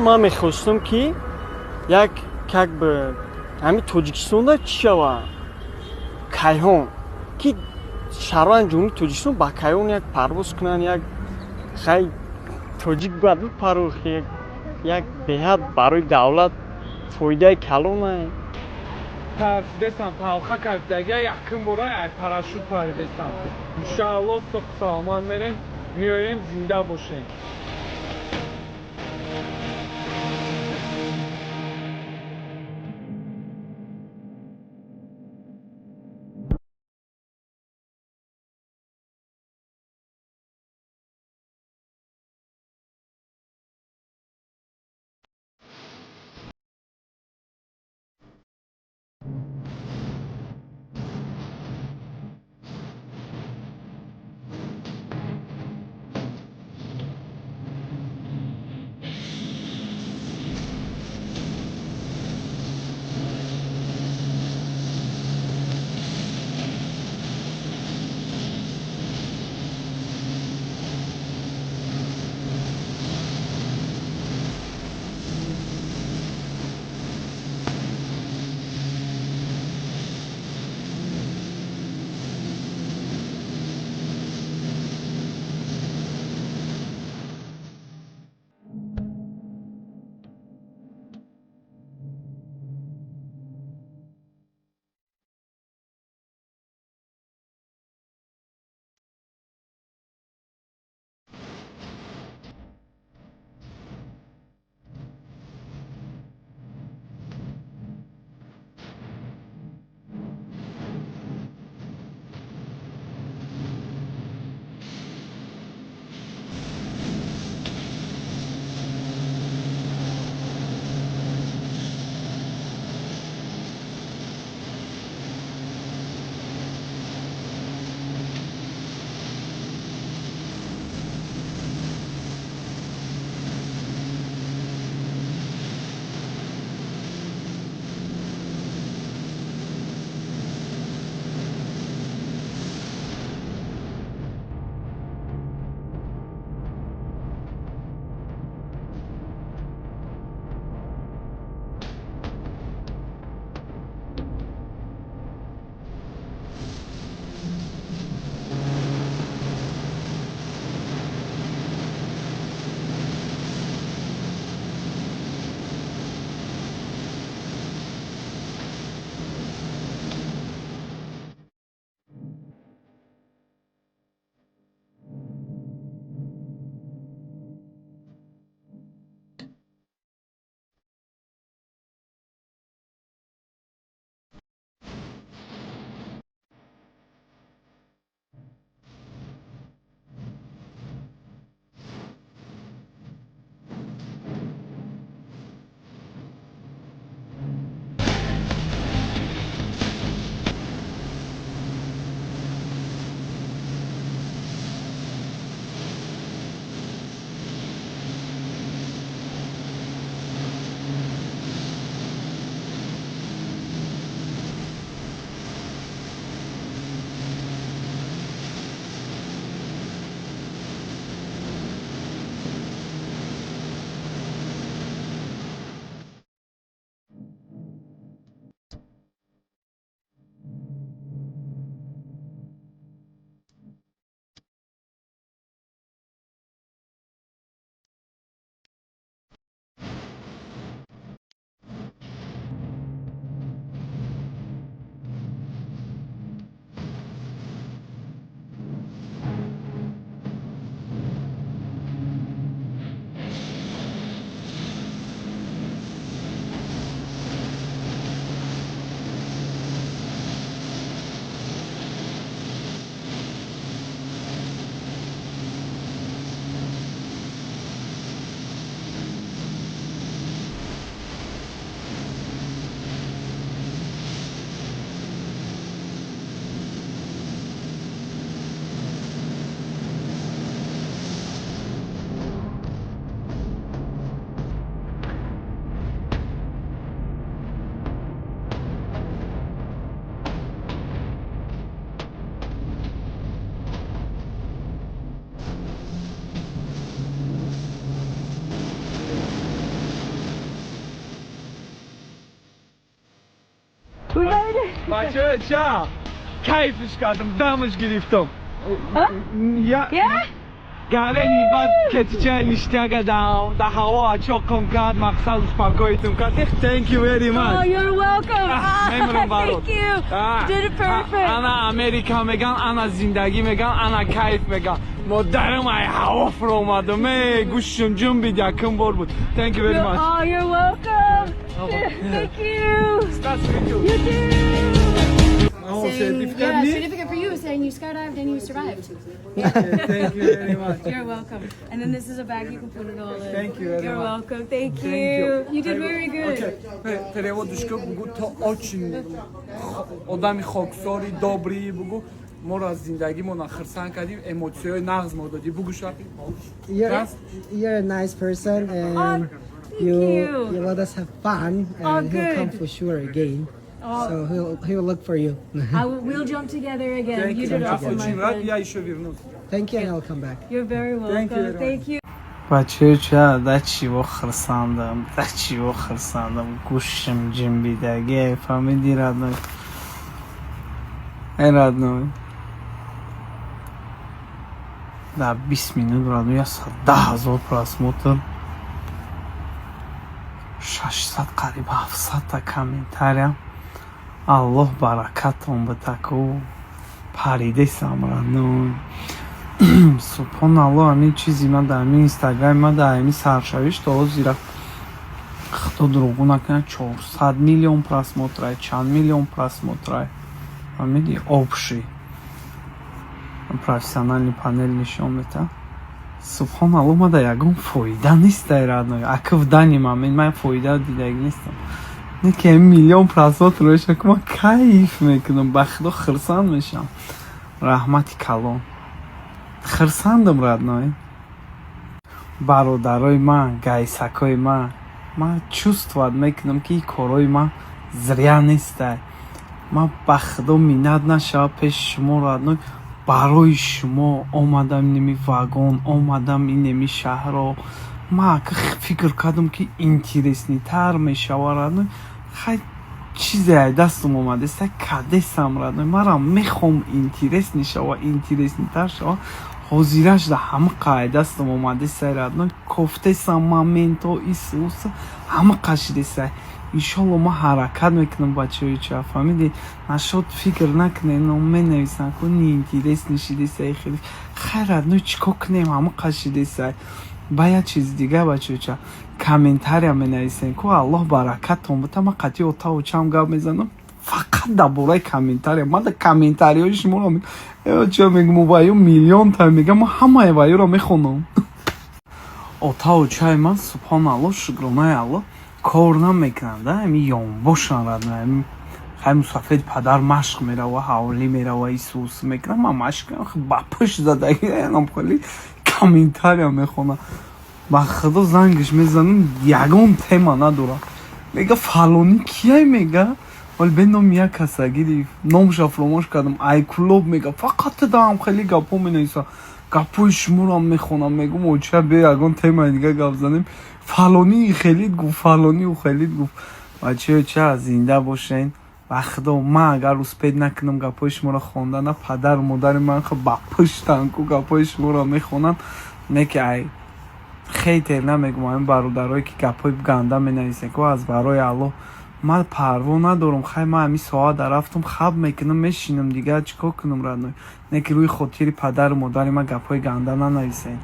Ман мехостам ки як как бы ҳамин Тоҷикистонда чӣ шава кайҳон ки шаҳрванди ҷумҳурии Тоҷикистон ба кайҳон як парвоз кунанд, як хай тоҷик бояд бипарвохе, як беҳад барои давлат фоидаи калоне. Desam halka kalpdagi yakın buraya paraşüt var desam. İnşallah çok sağlam verin. Mühürüm zinde boşayın. بچه چه؟ کیفش کردم دمش گرفتم یا گله نیباد کتیچه لیشته کردم در هوا چوکم کرد مقصد سپاکویتم کرد thank you very much Oh, you're welcome. ممنون برات Thank you. You did it perfect. انا امریکا میگن انا زندگی میگن انا کیف میگن مادرم ای هوا فرو اومدم گوشم جون بید یکم بار بود thank you very much Oh, you're welcome. Thank you. That's for you. You too. Oh, certificate Yeah, me? certificate for you saying you skydived and you survived. Thank you very much. You're welcome. And then this is a bag you can put it all in. Thank you very You're much. welcome. Thank you. you. You did very good. переводиш ка бугу то очень одами хоксори добри бугу моро аз зиндагимон хирсан кардим эмоцияи нағз мо додӣ бугу шаҳи You're a nice person and thank you you. let us have fun and Oh, he'll come good. for sure again. Oh. So he'll look for you. We'll jump together again. Thank You you. did awesome, my Очень рад, friend. я еще вернусь. Thank you and I'll come back. You're very Thank you welcome. very Thank you. بچه چه در چیو خرساندم در چیو خرساندم گوشم جنبیدگی فهمیدی ردنوی ای ردنوی در 20 minut ردنوی از 10,000 پراسموتر 600 قریب 700 تا کامنتاریم الله برکتون بتکو پریده سم ردنوی سبحان الله همین چیزی من در همین اینستاگرام من در همین سرشویش تا زیرا خدا دروغو نکنه 400 میلیون پراسموترای چند میلیون پراسموترای فهمیدی общий профессиональный панель нишон мета سبحان الله ما در یگون فایده نیست در ردنوی اکف دانیم همین من فایده دیدگی نیستم نه که این میلیون پراسموتر روشن که من کیف میکنم بخدا خرسان میشم رحمتی کلان خرسندم ردنوی برادرای من گایسکای من чувствовать میکنم که این کارای من زریا نیسته من بخدا مینت نشه پیش شما ردنوی برای شما آمدم نمی واگن آمدم این نمی شهر من فکر کردم که اینترسنی تر میشه ردنوی خیلی چیزی دستم اومده است کدستم ردنوی مرم میخوام اینترسنی شه و اینترسنی تر شه حاضرش در همه قاعده است اومده سردن کفته سم مومنتو ایسوس همه قشیده سه ایشالله ما حرکت میکنم بچه‌ای چه فهمیدی نشد فکر نکنه اینو من نویسن کنی اینترس نشیده سه خیلی خیرد نو چیکار کنیم همه قشیده سه باید چیز دیگه بچه‌ای چه کامنتاری هم نویسن که الله برکتون بده من قطعی اوتا و چم گپ میزنم فقط درباره کامنتاری من در کامنتاری شما رو چه میگم وایو میلیون تا میگم ما همه وایو رو میخونم اوتا و چای من سبحان الله شکرانه الله کار نمیکنم ده همین یون باشن ردنه خیلی سفید پدر مشق میره و حوالی میره و ایسوس میکنم من مشق کنم خیلی بپش زدگی هم خیلی کامنتاری هم میخونم با خدا زنگش میزنم یگان تیما نداره میگه فلانی کیه میگه ولی به نام یک کسگیری نامش فراموش کردم ای کلوب میگه فقط دارم خیلی گپو مینویسم گپوی شما رو هم میخونم میگم موچه بیا یگان تیما دیگه گپ زنیم فلانی خیلی گفت فلانی و خیلی گفت بچه چه زنده باشین بخدا من اگر روز پید نکنم گپوی شما رو خوندن نه پدر و مادر من خب بپشتن که گپوی شما رو میخونن نه که ای خیلی تیر نمیگم این برادرهایی که گپوی گنده مینویسن که از برای الله من پروا ندارم خیلی من همین ساعت رفتم خواب میکنم میشینم دیگه چیکار کنم ردنوی نه که روی خاطر پدر و مادر من گپوی گنده ننویسن